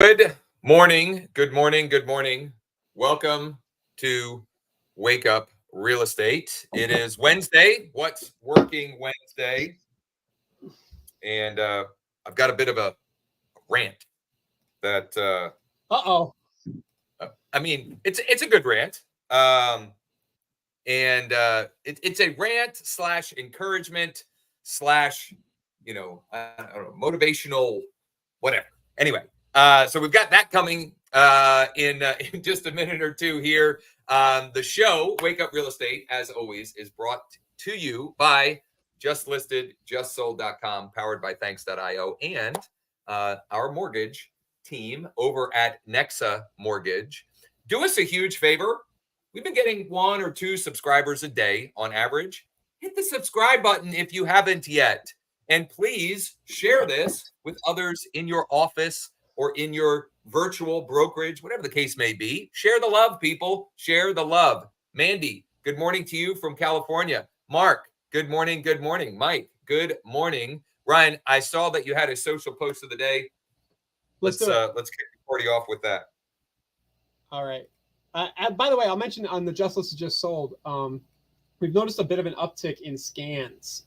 Good morning. Good morning. Good morning. Welcome to Wake Up Real Estate. It is Wednesday. What's working Wednesday? And I've got a bit of a rant that Uh-oh. I mean, it's a good rant. And it's a rant slash encouragement slash, I don't know, motivational, whatever. Anyway, so we've got that coming in just a minute or two here. The show, Wake Up Real Estate, as always, is brought to you by JustListedJustSold.com, powered by Thanks.io, and our mortgage team over at NEXA Mortgage. Do us a huge favor. We've been getting 1 or 2 subscribers a day on average. Hit the subscribe button if you haven't yet. And please share this with others in your office or in your virtual brokerage, whatever the case may be. Share the love, people. Share the love. Mandy, good morning to you from California. Mark, good morning. Good morning. Mike, good morning. Ryan, I saw that you had a social post of the day. Let's kick the party off with that. All right. By the way, I'll mention on the Just Listed Just Sold, we've noticed a bit of an uptick in scans.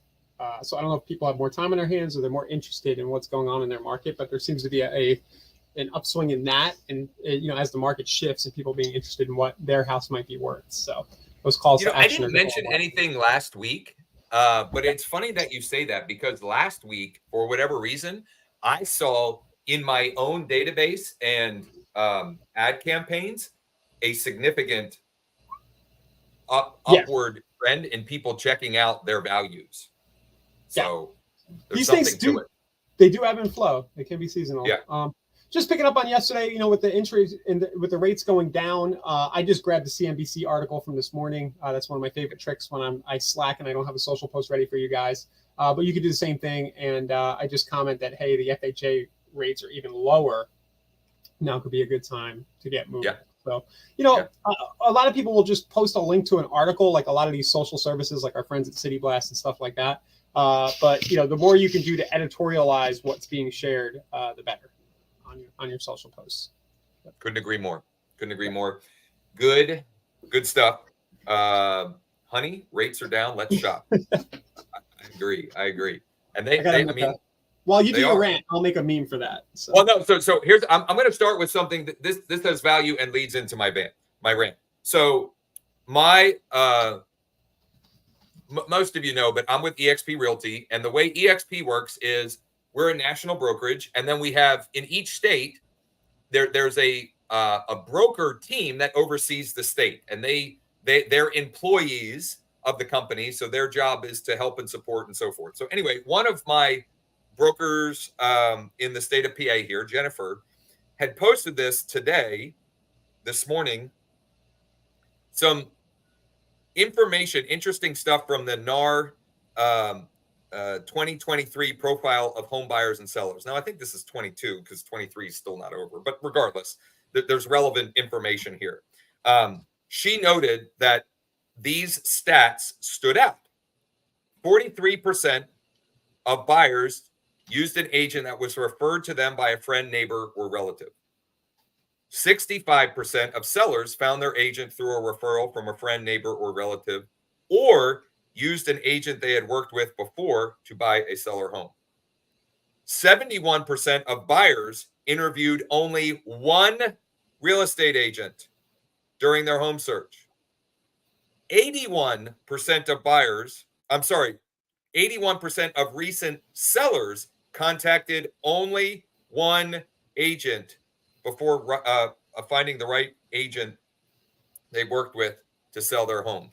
So I don't know if people have more time on their hands or they're more interested in what's going on in their market, but there seems to be an upswing in that, and as the market shifts and people being interested in what their house might be worth. So those calls to action. I didn't mention anything last week, but it's funny that you say that, because last week, for whatever reason, I saw in my own database and ad campaigns a significant upward trend in people checking out their values. So these things do ebb and flow. They can be seasonal. Yeah. Just picking up on yesterday, with the interest and with the rates going down, I just grabbed the CNBC article from this morning. That's one of my favorite tricks when I slack and I don't have a social post ready for you guys. But you could do the same thing. And I just comment that, hey, the FHA rates are even lower. Now could be a good time to get moving. Yeah. So, a lot of people will just post a link to an article, like a lot of these social services, like our friends at City Blast and stuff like that. But the more you can do to editorialize what's being shared, the better on your social posts. Couldn't agree more. Good stuff. Honey, rates are down. Let's shop. I agree. And while you do your rant, I'll make a meme for that. So. Well, no. So here's I'm going to start with something that this has value and leads into my rant. So my most of you know, but I'm with eXp Realty, and the way eXp works is we're a national brokerage, and then we have in each state there's a broker team that oversees the state, and they're employees of the company, so their job is to help and support and so forth. So anyway, one of my brokers in the state of PA here, Jennifer, had posted this morning, some information, interesting stuff from the NAR 2023 profile of home buyers and sellers. Now, I think this is 22 because 23 is still not over, but regardless, there's relevant information here. She noted that these stats stood out. 43% of buyers used an agent that was referred to them by a friend, neighbor, or relative. 65% of sellers found their agent through a referral from a friend, neighbor, or relative, or used an agent they had worked with before to buy a seller home. 71% of buyers interviewed only one real estate agent during their home search. 81% of recent sellers contacted only one agent before finding the right agent they worked with to sell their home.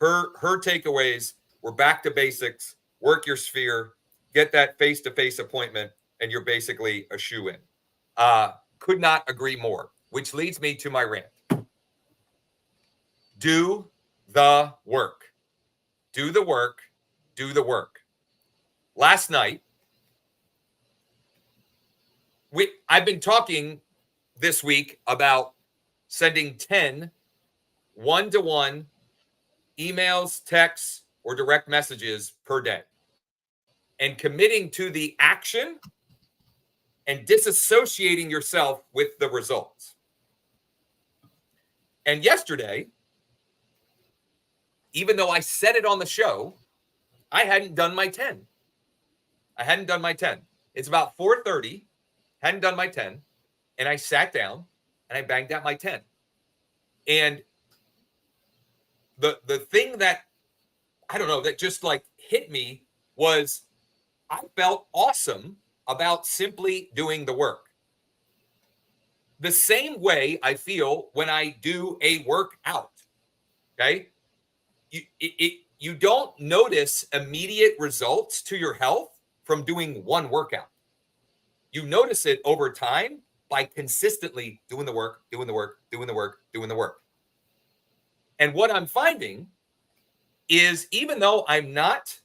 Her takeaways were back to basics, work your sphere, get that face-to-face appointment, and you're basically a shoo-in. Could not agree more, which leads me to my rant. Do the work. Do the work. Do the work. Last night, I've been talking this week about sending 10 one-to-one emails, texts, or direct messages per day, and committing to the action and disassociating yourself with the results. And yesterday, even though I said it on the show, I hadn't done my 10. It's about 4:30, hadn't done my 10, and I sat down and I banged out my 10. And the thing that, I don't know, that just like hit me was I felt awesome about simply doing the work. The same way I feel when I do a workout, okay? You don't notice immediate results to your health from doing one workout. You notice it over time by consistently doing the work. And what I'm finding is, even though I'm not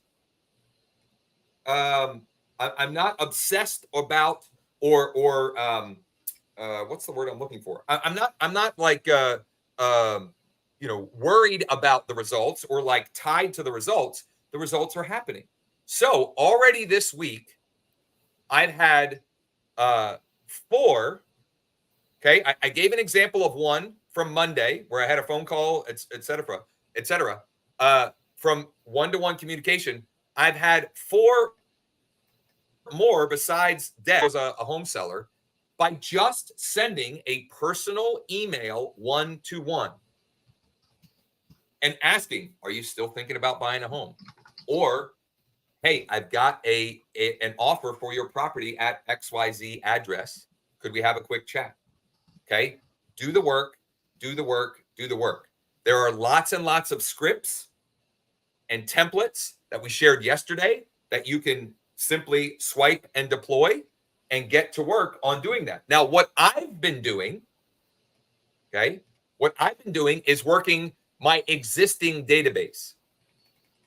obsessed about or what's the word I'm looking for? I'm not like worried about the results or like tied to the results. The results are happening. So already this week, I've had 4. Okay, I gave an example of one from Monday where I had a phone call, et cetera, from one-to-one communication. I've had 4 more besides Deb, was a home seller, by just sending a personal email one-to-one and asking, are you still thinking about buying a home? Or, hey, I've got an offer for your property at XYZ address. Could we have a quick chat? Okay, do the work. There are lots and lots of scripts and templates that we shared yesterday that you can simply swipe and deploy and get to work on doing that. Now, what I've been doing is working my existing database.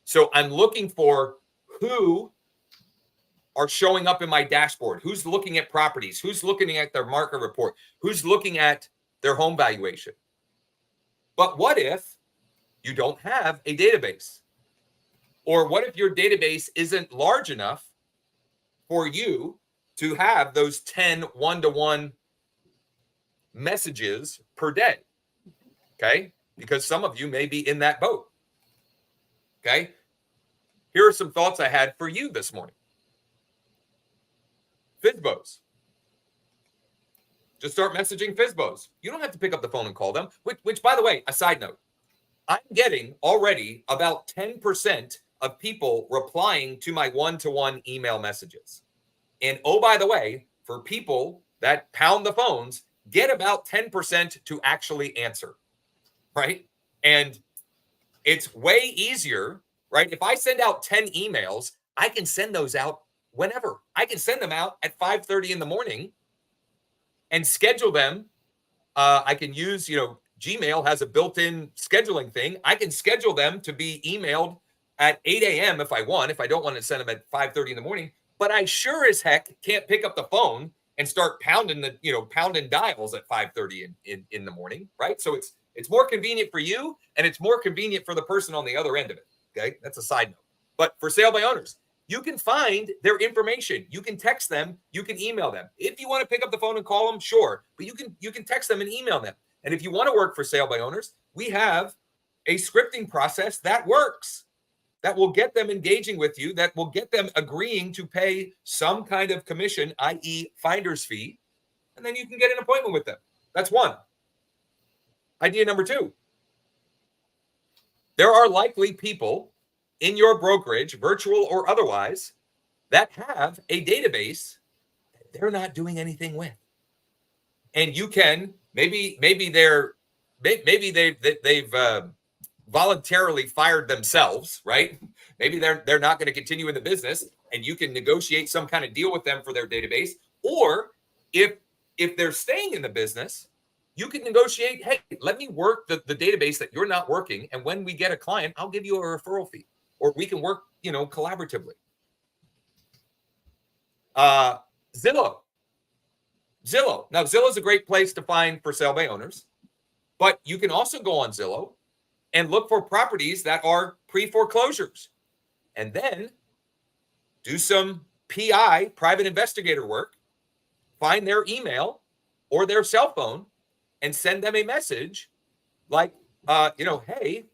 So I'm looking for who are showing up in my dashboard, who's looking at properties, who's looking at their market report, who's looking at their home valuation. But what if you don't have a database? Or what if your database isn't large enough for you to have those 10 one-to-one messages per day? Okay, because some of you may be in that boat. Okay, here are some thoughts I had for you this morning. FSBOs. Just start messaging FSBOs. You don't have to pick up the phone and call them, which by the way, a side note, I'm getting already about 10% of people replying to my one-to-one email messages. And oh, by the way, for people that pound the phones, get about 10% to actually answer, right? And it's way easier, right? If I send out 10 emails, I can send those out whenever. I can send them out at 5:30 in the morning and schedule them. I can use, Gmail has a built-in scheduling thing. I can schedule them to be emailed at 8 a.m. if I want, if I don't want to send them at 5:30 in the morning. But I sure as heck can't pick up the phone and start pounding dials at 5:30 in the morning, right? So it's more convenient for you, and it's more convenient for the person on the other end of it. Okay, that's a side note. But for sale by owners, you can find their information. You can text them. You can email them. If you want to pick up the phone and call them, sure. But you can text them and email them. And if you want to work for sale by owners, we have a scripting process that works, that will get them engaging with you, that will get them agreeing to pay some kind of commission, i.e. finder's fee, and then you can get an appointment with them. That's one. Idea number 2. There are likely people in your brokerage, virtual or otherwise, that have a database that they're not doing anything with. And you can, maybe they've voluntarily fired themselves, right? Maybe they're not going to continue in the business, and you can negotiate some kind of deal with them for their database. Or if they're staying in the business, you can negotiate, hey, let me work the database that you're not working, and when we get a client, I'll give you a referral fee, or we can work, collaboratively. Zillow. Now, Zillow is a great place to find for sale by owners, but you can also go on Zillow and look for properties that are pre-foreclosures, and then do some PI, private investigator work, find their email or their cell phone and send them a message like, hey,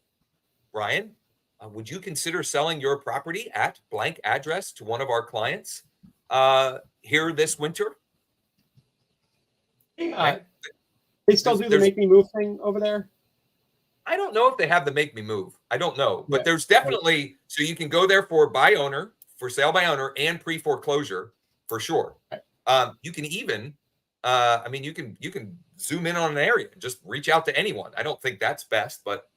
Brian, would you consider selling your property at blank address to one of our clients here this winter? Okay. They still do the make me move thing over there? I don't know if they have the make me move. I don't know. But Yeah. there's definitely, so you can go there for buy owner, for sale by owner, and pre-foreclosure for sure. You can even, you can zoom in on an area and just reach out to anyone. I don't think that's best, but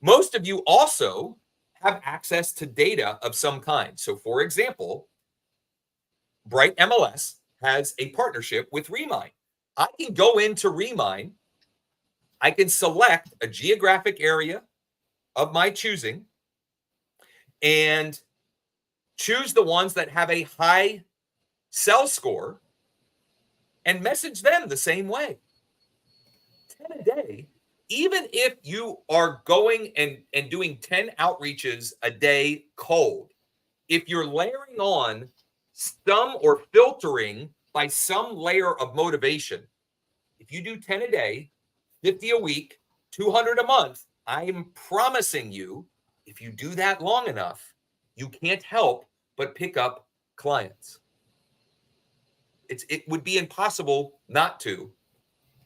most of you also have access to data of some kind. So for example, Bright MLS has a partnership with Remine. I can go into Remine. I can select a geographic area of my choosing and choose the ones that have a high sell score and message them the same way. 10 a day, even if you are going and doing 10 outreaches a day cold, if you're layering on some or filtering by some layer of motivation, if you do 10 a day, 50 a week, 200 a month, I'm promising you, if you do that long enough, you can't help but pick up clients. It would be impossible not to,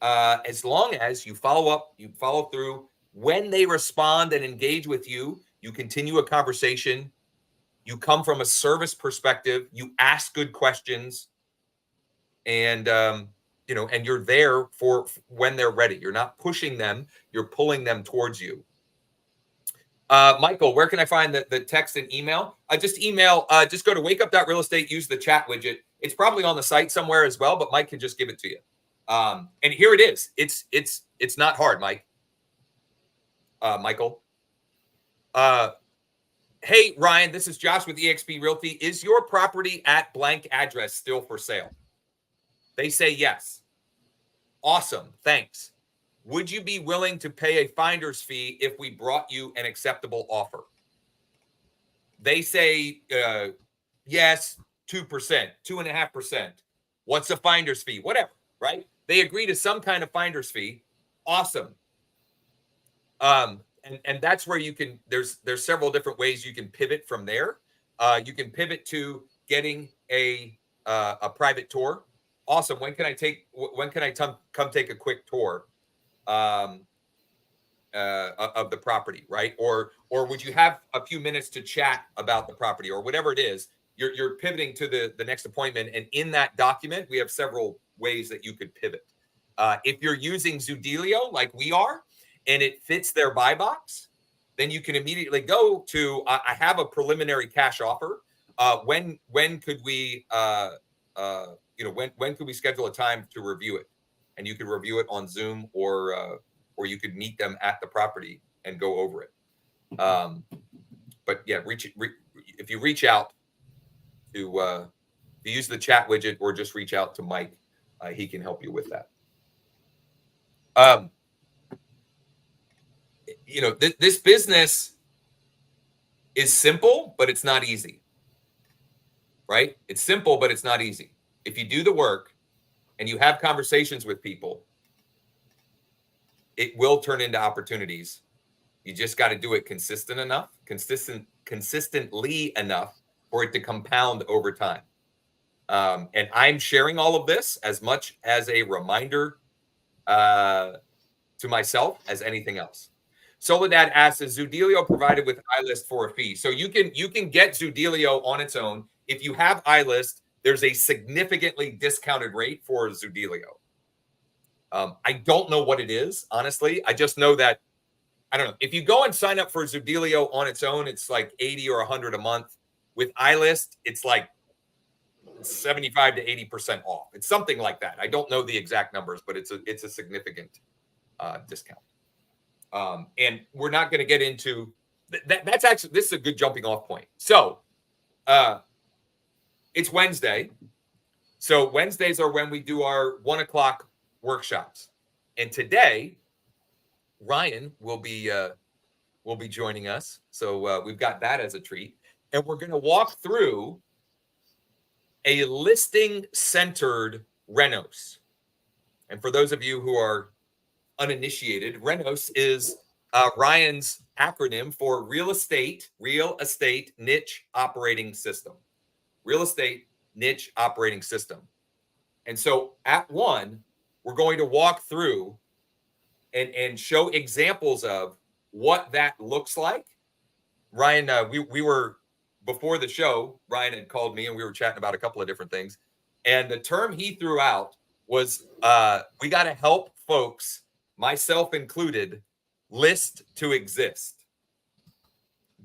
as long as you follow up, you follow through. When they respond and engage with you, you continue a conversation. You come from a service perspective. You ask good questions, and and you're there for when they're ready. You're not pushing them, you're pulling them towards you. Michael, where can I find the text and email? Just go to wakeup.real estate, use the chat widget. It's probably on the site somewhere as well, but Mike can just give it to you. And here it is. It's not hard, Mike. Michael. Hey, Ryan, this is Josh with eXp Realty. Is your property at blank address still for sale? They say yes. Awesome. Thanks. Would you be willing to pay a finder's fee if we brought you an acceptable offer? They say yes, 2%, 2.5%. What's a finder's fee? Whatever, right? They agree to some kind of finder's fee. Awesome. And that's where you can, there's several different ways you can pivot from there. You can pivot to getting a private tour. Awesome. When can I come take a quick tour of the property, right? Or would you have a few minutes to chat about the property, or whatever it is? You're pivoting to the next appointment, and in that document we have several ways that you could pivot. If you're using Zoodealio like we are, and it fits their buy box, then you can immediately go to I have a preliminary cash offer. When could we when could we schedule a time to review it? And you could review it on Zoom, or you could meet them at the property and go over it. But yeah, if you reach out to use the chat widget, or just reach out to Mike, he can help you with that. This business is simple, but it's not easy, right? It's simple, but it's not easy. If you do the work and you have conversations with people, it will turn into opportunities. You just got to do it consistently enough for it to compound over time. And I'm sharing all of this as much as a reminder to myself as anything else. Soledad asks, is Zoodealio provided with iList for a fee? So you can get Zoodealio on its own. If you have iList, there's a significantly discounted rate for Zoodealio. I don't know what it is, honestly. I just know that, I don't know. If you go and sign up for Zoodealio on its own, it's like 80 or 100 a month. With iList, it's like 75 to 80% off. It's something like that. I don't know the exact numbers, but it's a significant discount. And we're not going to get into that. That's actually, this is a good jumping off point. So it's Wednesday. So Wednesdays are when we do our 1 o'clock workshops. And today, Ryan will be joining us. So we've got that as a treat. And we're going to walk through a listing-centered renos. And for those of you who are uninitiated, renos is Ryan's acronym for real estate niche operating system. Real estate niche operating system. And so at one, we're going to walk through and show examples of what that looks like. Ryan, we were, before the show, Ryan had called me and we were chatting about a couple of different things. And the term he threw out was we got to help folks, myself included, list to exist.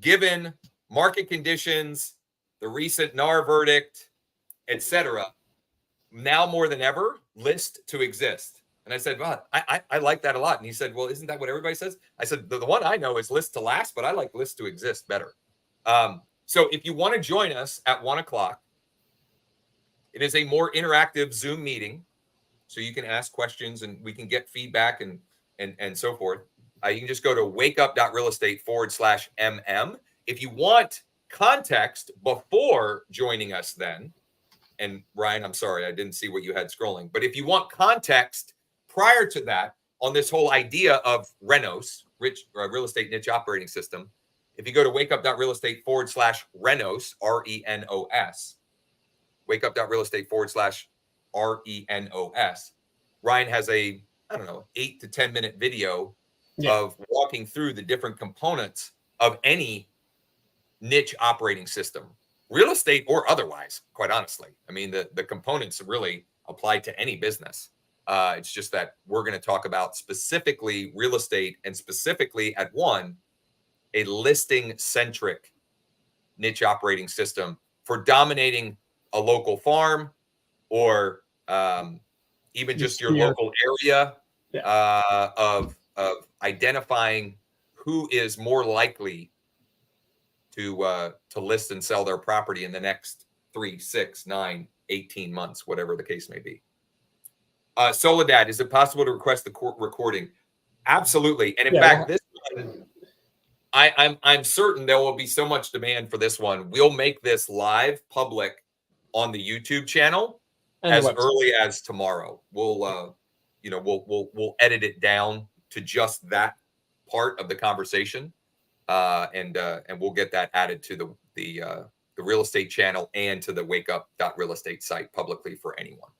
Given market conditions, the recent NAR verdict, etc., now more than ever, list to exist. And I said, well, I like that a lot. And he said, well, isn't that what everybody says? I said, the one I know is list to last, but I like list to exist better. So if you want to join us at 1 o'clock, it is a more interactive Zoom meeting. So you can ask questions and we can get feedback and so forth. You can just go to wakeup.realestate/MM. If you want context before joining us then, and Ryan, I'm sorry, I didn't see what you had scrolling, but if you want context prior to that on this whole idea of renos, real estate niche operating system, if you go to wakeup.realestate/renos, RENOS, wakeup.realestate/RENOS, Ryan has a, 8 to 10 minute video of walking through the different components of any niche operating system, real estate or otherwise, quite honestly. I mean, the components really apply to any business. It's just that we're going to talk about specifically real estate and specifically at one, a listing-centric niche operating system for dominating a local farm or even just your local area of identifying who is more likely to list and sell their property in the next 3, 6, 9, 18 months, whatever the case may be. Soledad, is it possible to request the court recording? Absolutely. And in fact, this one, I'm certain there will be so much demand for this one. We'll make this live public on the YouTube channel as early as tomorrow. We'll we'll edit it down to just that part of the conversation. And we'll get that added to the real estate channel and to the wakeup.realestate site publicly for anyone.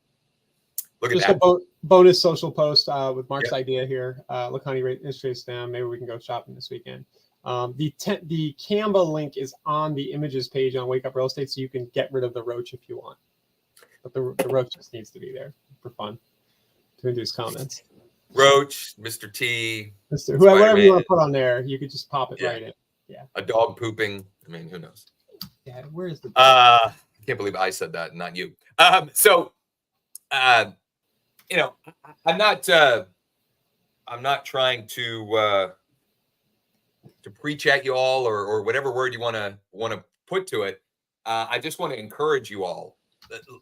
Look at that. A bonus social post with Mark's idea here. Look how he illustrates them. Maybe we can go shopping this weekend. The Canva link is on the images page on Wake Up Real Estate, so you can get rid of the roach if you want. But the roach just needs to be there for fun to induce comments. Roach, Mr. T, whatever you want to put on there, you could just pop it right in. Yeah. A dog pooping. I mean, who knows? Yeah, where is the? I can't believe I said that, not you. I'm not trying to preach at you all or whatever word you want to put to it. I just want to encourage you all.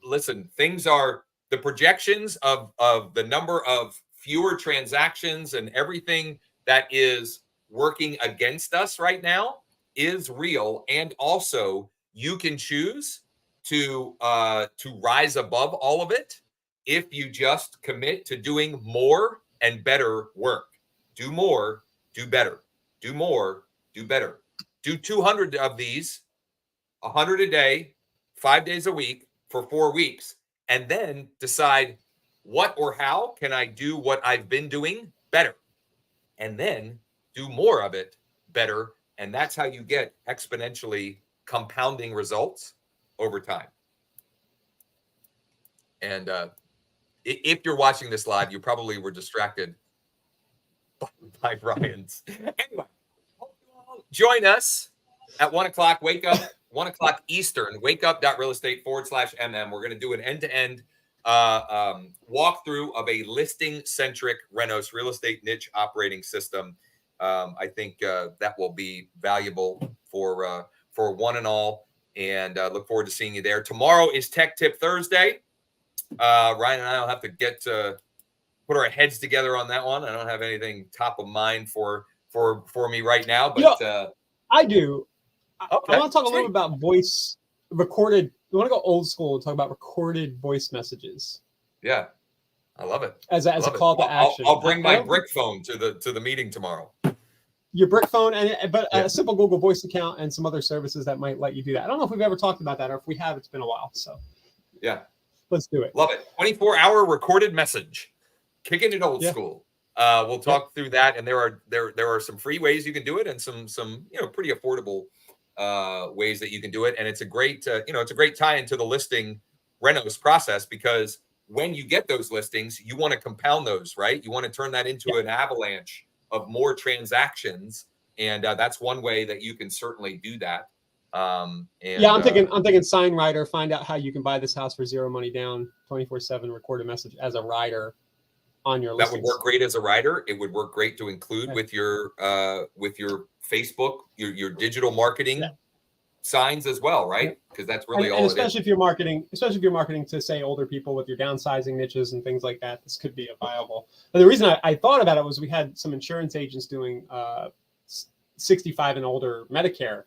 Listen, the projections of the number of fewer transactions and everything that is working against us right now is real. And also you can choose to rise above all of it if you just commit to doing more and better work. Do more, do better. Do more, do better. Do 200 of these, 100 a day, 5 days a week for 4 weeks, and then decide what or how can I do what I've been doing better, and then do more of it better. And that's how you get exponentially compounding results over time. And if you're watching this live, you probably were distracted by Ryan's. Anyway, join us at 1 o'clock. Wake up, 1 o'clock Eastern. Wakeup.realestate/MM. We're going to do an end-to-end walkthrough of a listing-centric renos real estate niche operating system. I think that will be valuable for one and all. And look forward to seeing you there. Tomorrow is Tech Tip Thursday. Ryan and I will have to put our heads together on that one. I don't have anything top of mind for me right now, but I do. Okay, I want to talk a little bit about recorded We want to go old school and talk about recorded voice messages. Yeah, I love it. As a Love it. call to action. I'll bring I my don't brick phone to the meeting tomorrow. Your brick phone, but Yeah. a simple Google Voice account and some other services that might let you do that. I don't know if we've ever talked about that, or if we have, it's been a while. So Yeah, let's do it. love it. 24-hour recorded message, kicking it old school. We'll talk through that, and there are some free ways you can do it, and some pretty affordable ways that you can do it. And it's a great it's a great tie into the listing renos process, because when you get those listings, you want to compound those, right? You want to turn that into an avalanche of more transactions, and that's one way that you can certainly do that. I'm thinking sign rider. Find out how you can buy this house for zero money down, 24/7 recorded message as a rider on your listings. That would work great as a rider. It would work great to include with your Facebook, your digital marketing signs as well, right? Because that's really all. Especially if you're marketing to, say, older people with your downsizing niches and things like that, this could be a viable. But the reason I thought about it was we had some insurance agents doing 65 and older Medicare,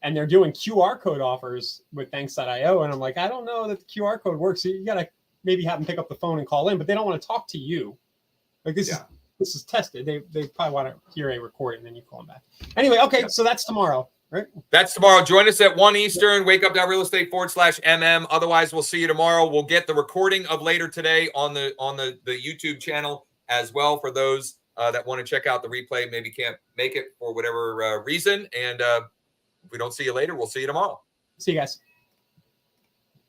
and they're doing QR code offers with Thanks.io, and I'm like, I don't know that the QR code works. So you gotta maybe have them pick up the phone and call in, but they don't want to talk to you. Like this is tested. They probably want to hear a recording, and then you call them back. Anyway, okay, so that's tomorrow. Right. That's tomorrow. Join us at 1 Eastern. WakeUp.realestate/MM. Otherwise, we'll see you tomorrow. We'll get the recording of later today on the YouTube channel as well for those that want to check out the replay. Maybe can't make it for whatever reason. And if we don't see you later, we'll see you tomorrow. See you guys.